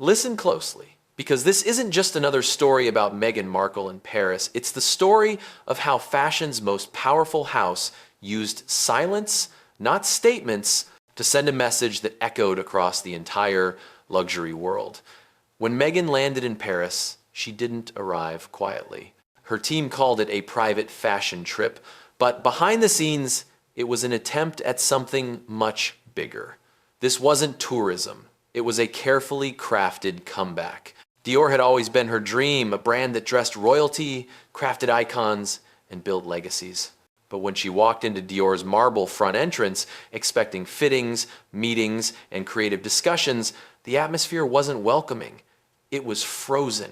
Listen closely, because this isn't just another story about Meghan Markle in Paris. It's the story of how fashion's most powerful house used silence, not statements, to send a message that echoed across the entire luxury world. When Meghan landed in Paris, she didn't arrive quietly. Her team called it a private fashion trip, but behind the scenes, it was an attempt at something much bigger. This wasn't tourism. It was a carefully crafted comeback. Dior had always been her dream, a brand that dressed royalty, crafted icons, and built legacies. But when she walked into Dior's marble front entrance, expecting fittings, meetings, and creative discussions, the atmosphere wasn't welcoming. It was frozen.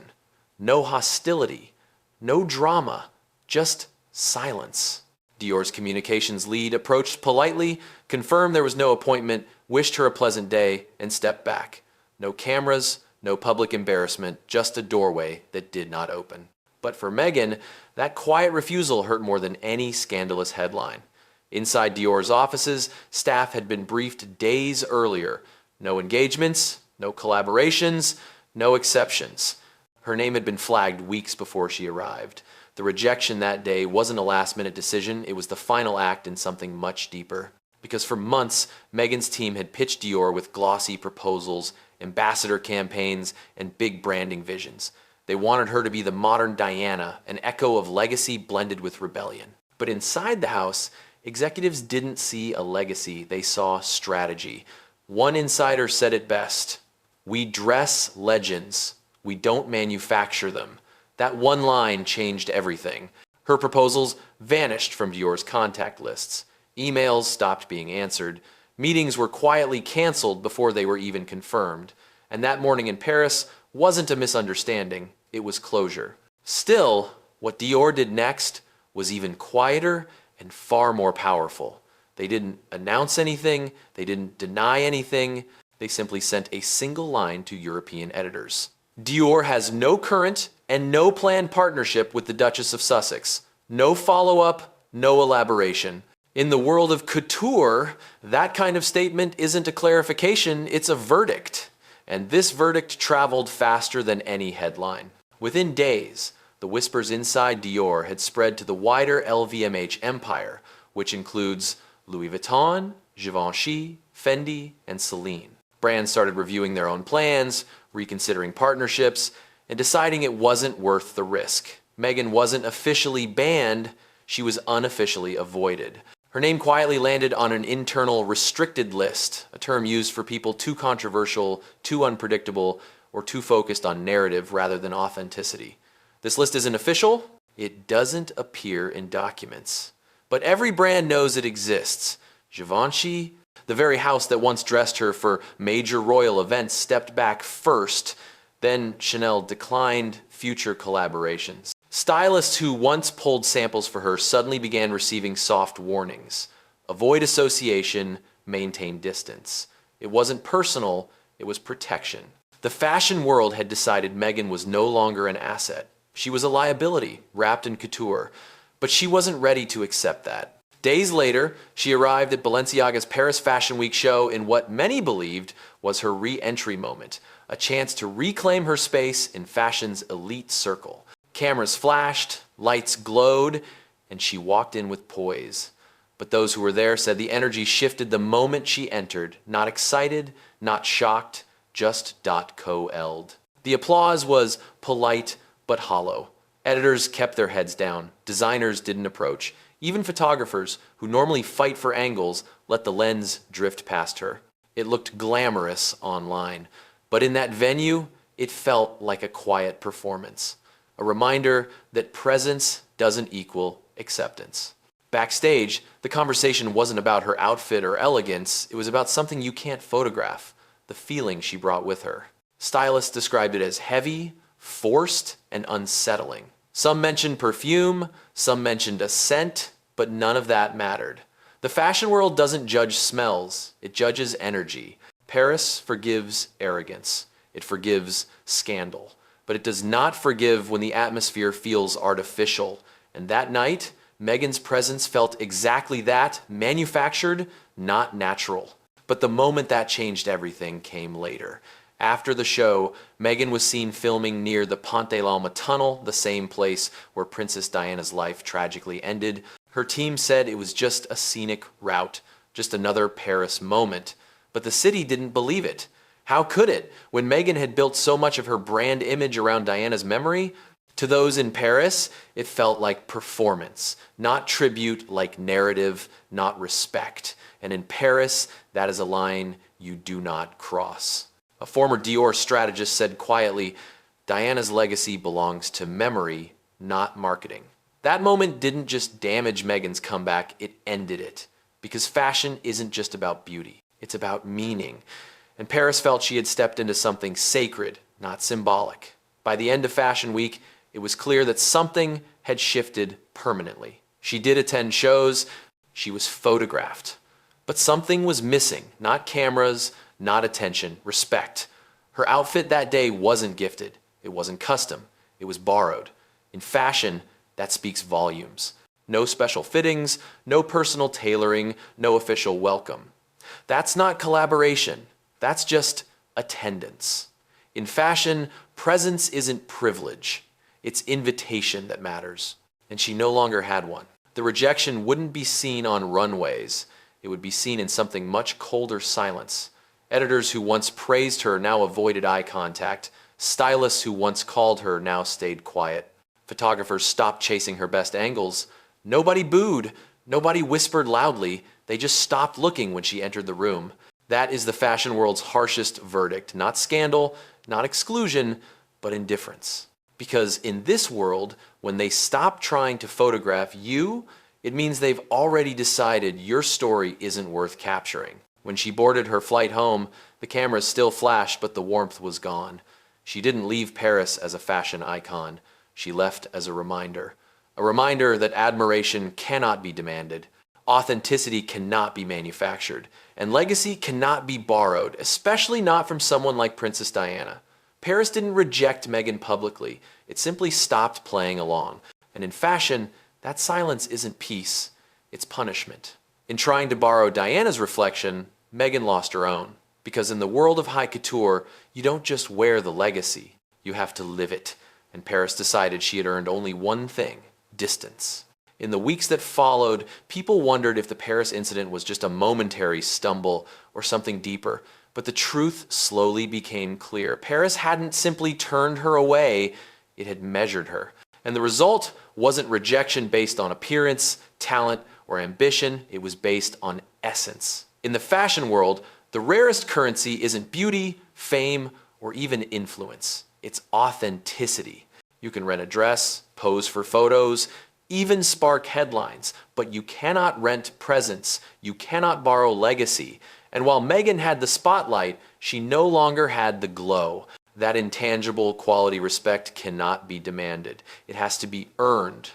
No hostility, no drama, just silence. Dior's communications lead approached politely, confirmed there was no appointment, wished her a pleasant day, and stepped back. No cameras, no public embarrassment, just a doorway that did not open. But for Meghan, that quiet refusal hurt more than any scandalous headline. Inside Dior's offices, staff had been briefed days earlier. No engagements, no collaborations, no exceptions. Her name had been flagged weeks before she arrived. The rejection that day wasn't a last-minute decision, it was the final act in something much deeper. Because for months, Meghan's team had pitched Dior with glossy proposals, ambassador campaigns, and big branding visions. They wanted her to be the modern Diana, an echo of legacy blended with rebellion. But inside the house, executives didn't see a legacy, they saw strategy. One insider said it best: "We dress legends, we don't manufacture them." That one line changed everything. Her proposals vanished from Dior's contact lists. Emails stopped being answered. Meetings were quietly canceled before they were even confirmed. And that morning in Paris wasn't a misunderstanding, it was closure. Still, what Dior did next was even quieter and far more powerful. They didn't announce anything, they didn't deny anything, they simply sent a single line to European editors. Dior has no current and no planned partnership with the Duchess of Sussex. No follow-up, no elaboration. In the world of couture, that kind of statement isn't a clarification, it's a verdict. And this verdict traveled faster than any headline. Within days, the whispers inside Dior had spread to the wider LVMH empire, which includes Louis Vuitton, Givenchy, Fendi, and Celine. Brands started reviewing their own plans, reconsidering partnerships, and deciding it wasn't worth the risk. Meghan wasn't officially banned, she was unofficially avoided. Her name quietly landed on an internal restricted list, a term used for people too controversial, too unpredictable, or too focused on narrative rather than authenticity. This list isn't official, it doesn't appear in documents. But every brand knows it exists. Givenchy, the very house that once dressed her for major royal events, stepped back first. Then Chanel declined future collaborations. Stylists who once pulled samples for her suddenly began receiving soft warnings. Avoid association, maintain distance. It wasn't personal, it was protection. The fashion world had decided Meghan was no longer an asset. She was a liability, wrapped in couture. But she wasn't ready to accept that. Days later, she arrived at Balenciaga's Paris Fashion Week show in what many believed was her re-entry moment, a chance to reclaim her space in fashion's elite circle. Cameras flashed, lights glowed, and she walked in with poise. But those who were there said the energy shifted the moment she entered, not excited, not shocked, just .co-eld. The applause was polite but hollow. Editors kept their heads down, designers didn't approach. Even photographers, who normally fight for angles, let the lens drift past her. It looked glamorous online, but in that venue, it felt like a quiet performance. A reminder that presence doesn't equal acceptance. Backstage, the conversation wasn't about her outfit or elegance, it was about something you can't photograph, the feeling she brought with her. Stylists described it as heavy, forced, and unsettling. Some mentioned perfume, some mentioned a scent, but none of that mattered. The fashion world doesn't judge smells, it judges energy. Paris forgives arrogance. It forgives scandal. But it does not forgive when the atmosphere feels artificial. And that night, Meghan's presence felt exactly that, manufactured, not natural. But the moment that changed everything came later. After the show, Meghan was seen filming near the Ponte l'Alma tunnel, the same place where Princess Diana's life tragically ended. Her team said it was just a scenic route, just another Paris moment. But the city didn't believe it. How could it, when Meghan had built so much of her brand image around Diana's memory? To those in Paris, it felt like performance, not tribute, like narrative, not respect. And in Paris, that is a line you do not cross. A former Dior strategist said quietly, Diana's legacy belongs to memory, not marketing. That moment didn't just damage Meghan's comeback, it ended it. Because fashion isn't just about beauty, it's about meaning. And Paris felt she had stepped into something sacred, not symbolic. By the end of Fashion Week, it was clear that something had shifted permanently. She did attend shows, she was photographed. But something was missing, not cameras, not attention, respect. Her outfit that day wasn't gifted, it wasn't custom, it was borrowed. In fashion, that speaks volumes. No special fittings, no personal tailoring, no official welcome. That's not collaboration. That's just attendance. In fashion, presence isn't privilege. It's invitation that matters. And she no longer had one. The rejection wouldn't be seen on runways. It would be seen in something much colder silence. Editors who once praised her now avoided eye contact. Stylists who once called her now stayed quiet. Photographers stopped chasing her best angles. Nobody booed. Nobody whispered loudly. They just stopped looking when she entered the room. That is the fashion world's harshest verdict. Not scandal, not exclusion, but indifference. Because in this world, when they stop trying to photograph you, it means they've already decided your story isn't worth capturing. When she boarded her flight home, the cameras still flashed, but the warmth was gone. She didn't leave Paris as a fashion icon. She left as a reminder that admiration cannot be demanded. Authenticity cannot be manufactured, and legacy cannot be borrowed, especially not from someone like Princess Diana. Paris didn't reject Meghan publicly, it simply stopped playing along. And in fashion, that silence isn't peace, it's punishment. In trying to borrow Diana's reflection, Meghan lost her own. Because in the world of high couture, you don't just wear the legacy, you have to live it. And Paris decided she had earned only one thing: distance. In the weeks that followed, people wondered if the Paris incident was just a momentary stumble or something deeper. But the truth slowly became clear. Paris hadn't simply turned her away, it had measured her. And the result wasn't rejection based on appearance, talent, or ambition. It was based on essence. In the fashion world, the rarest currency isn't beauty, fame, or even influence. It's authenticity. You can rent a dress, pose for photos, even spark headlines, but you cannot rent presence, you cannot borrow legacy. And while Meghan had the spotlight, she no longer had the glow. That intangible quality respect cannot be demanded. It has to be earned.